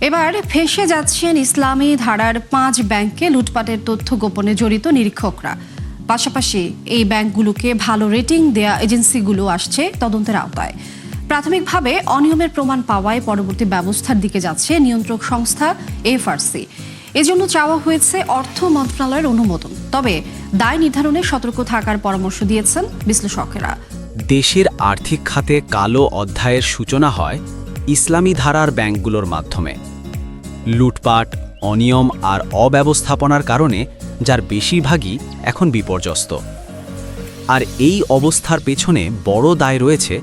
এবার ফেঁসে যাচ্ছেন ইসলামী ধারার 5 ব্যাংকে লুটপাটের তথ্য গোপনে জড়িত নিরীক্ষকরা। পাশাপাশি এই ব্যাংকগুলোকে ভালো রেটিং দেয়া এজেন্সিগুলো আসছে তদন্তের আওতায়। প্রাথমিকভাবে অনিয়মের প্রমাণ পাওয়ায় পরবর্তী ব্যবস্থার দিকে যাচ্ছে নিয়ন্ত্রক সংস্থা এফআরসি। এজন্য চাওয়া হয়েছে অর্থ মন্ত্রণালয়ের অনুমোদন। তবে দায় নির্ধারণে সতর্ক থাকার পরামর্শ দিয়েছেন বিশ্লেষকেরা। দেশের আর্থিক খাতে কালো অধ্যায়ের সূচনা হয় ইসলামী ধারার ব্যাংকগুলোর মাধ্যমে। লুটপাট, অনিয়ম আর অব্যবস্থাপনার কারণে যার বেশিরভাগই এখন বিপর্যস্ত। আর এই অবস্থার পেছনে বড় দায় রয়েছে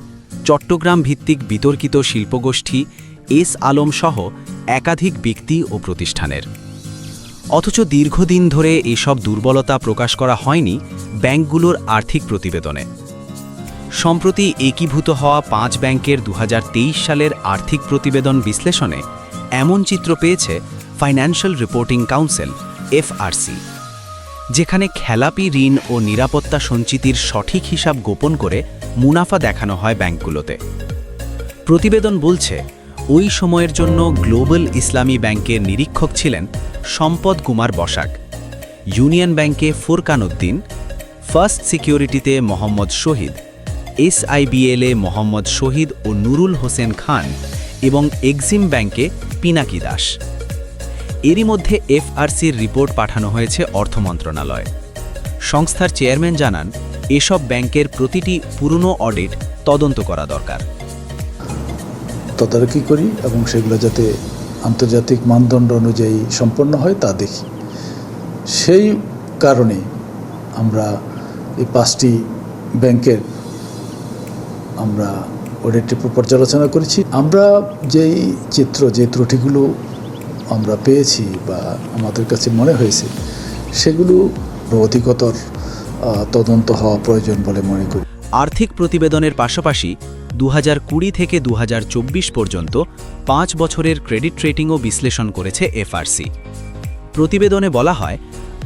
চট্টগ্রাম ভিত্তিক বিতর্কিত শিল্পগোষ্ঠী এস আলম সহ একাধিক ব্যক্তি ও প্রতিষ্ঠানের। অথচ দীর্ঘদিন ধরে এসব দুর্বলতা প্রকাশ করা হয়নি ব্যাংকগুলোর আর্থিক প্রতিবেদনে। সম্প্রতি একীভূত হওয়া 5 ব্যাংকের 2023 সালের আর্থিক প্রতিবেদন বিশ্লেষণে এমন চিত্র পেয়েছে ফাইন্যান্সিয়াল রিপোর্টিং কাউন্সিল এফআরসি, যেখানে খেলাপি ঋণ ও নিরাপত্তা সঞ্চিতির সঠিক হিসাব গোপন করে মুনাফা দেখানো হয় ব্যাংকগুলোতে। প্রতিবেদন বলছে ওই সময়ের জন্য গ্লোবাল ইসলামী ব্যাংকের নিরীক্ষক ছিলেন সম্পদ কুমার বসাক, ইউনিয়ন ব্যাংকে ফুরকান উদ্দিন, ফার্স্ট সিকিউরিটিতে মোহাম্মদ শহীদ, এসআইবিএলে মোহাম্মদ শহীদ ও নুরুল হোসেন খান এবং এক্সিম ব্যাংকে পিনাকি দাস। এরই মধ্যে এফআরসির রিপোর্ট পাঠানো হয়েছে অর্থ মন্ত্রণালয়। সংস্থার চেয়ারম্যান জানান, এসব ব্যাংকের প্রতিটি পুরনো অডিট তদন্ত করা দরকার। তদারকি করি এবং সেগুলো যাতে আন্তর্জাতিক মানদণ্ড অনুযায়ী সম্পন্ন হয় তা দেখি। সেই কারণে আমরা এই 5টি ব্যাংকের আমরা অডিট রিপোর্ট পর্যালোচনা করেছি। আমরা যেই যে ত্রুটিগুলো আমরা পেয়েছি বা আমাদের কাছে মনে হয়েছে সেগুলো অধিকতর তদন্ত হওয়া প্রয়োজন বলে মনে করি। আর্থিক প্রতিবেদনের পাশাপাশি 2020 থেকে 2024 পর্যন্ত 5 বছরের ক্রেডিট রেটিংও বিশ্লেষণ করেছে এফআরসি। প্রতিবেদনে বলা হয়,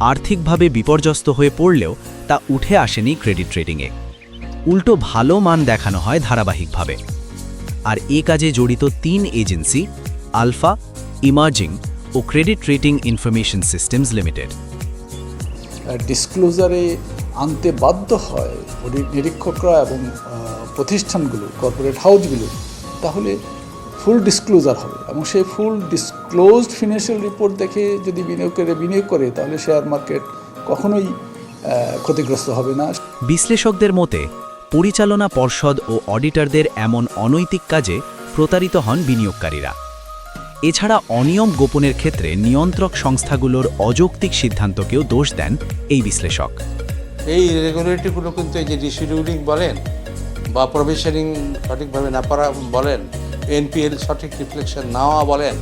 আর্থিকভাবে বিপর্যস্ত হয়ে পড়লেও তা উঠে আসেনি ক্রেডিট রেটিংয়ে। উল্টো ভালো মান দেখানো হয় ধারাবাহিকভাবে। আর এ কাজে জড়িত 3 এজেন্সি আলফা, ইমার্জিং ও Credit Rating Information Systems Limited. ডিসক্লোজারে আনতে বাধ্য হয় নিরীক্ষকরা এবং প্রতিষ্ঠানগুলো, কর্পোরেট হাউসগুলো, তাহলে ফুল ডিসক্লোজার হবে এবং সেই ফুল ডিসক্লোজড ফিনান্সিয়াল রিপোর্ট দেখে যদি বিনিয়োগ করে তাহলে শেয়ার মার্কেট কখনোই ক্ষতিগ্রস্ত হবে না। বিশ্লেষকদের মতে পরিচালনা পর্ষদ ও অডিটরদের এমন অনৈতিক কাজে প্রতারিত হন বিনিয়োগকারীরা। এছাড়া অনিয়ম গোপনের ক্ষেত্রে নিয়ন্ত্রক সংস্থাগুলোর অযৌক্তিক সিদ্ধান্তকেও দোষ দেন এই বিশ্লেষক। এই রেগুলেটরিগুলো কিন্তু এই যে ডিশিডিউলিং বলেন বা প্রভিশনিং সঠিকভাবে না পারা বলেন, এনপিএল সঠিক রিফ্লেকশন নেওয়া বলেন,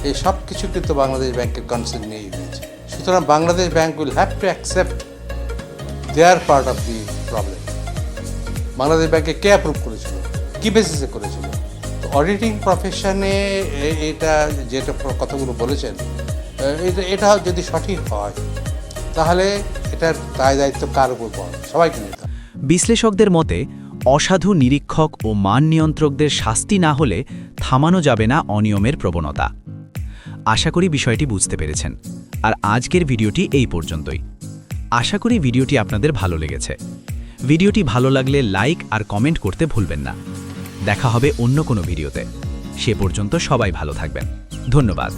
এই সব কিছু কিন্তু বাংলাদেশ ব্যাংকের কনসার্ন নিয়েই হয়েছে। সুতরাং Bangladesh bank will have to accept there part of the problem. Bangladesh ব্যাংকে কে অ্যাপ্রুভ করেছিল, কী বেসিসে করেছিল? তো অডিটিং প্রফেশনে এটা যেটা কথাগুলো বলেছেন, এটা যদি সঠিক হয় তাহলে এটার দায় দায়িত্ব কার উপর পড়ে? সবাইকে নিতে হবে। বিশ্লেষকদের মতে অসাধু নিরীক্ষক ও মান নিয়ন্ত্রকদের শাস্তি না হলে থামানো যাবে না অনিয়মের প্রবণতা। আশা করি বিষয়টি বুঝতে পেরেছেন। আর আজকের ভিডিওটি এই পর্যন্তই। আশা করি ভিডিওটি আপনাদের ভালো লেগেছে। ভিডিওটি ভালো লাগলে লাইক আর কমেন্ট করতে ভুলবেন না। দেখা হবে অন্য কোনো ভিডিওতে। সে পর্যন্ত সবাই ভালো থাকবেন। ধন্যবাদ।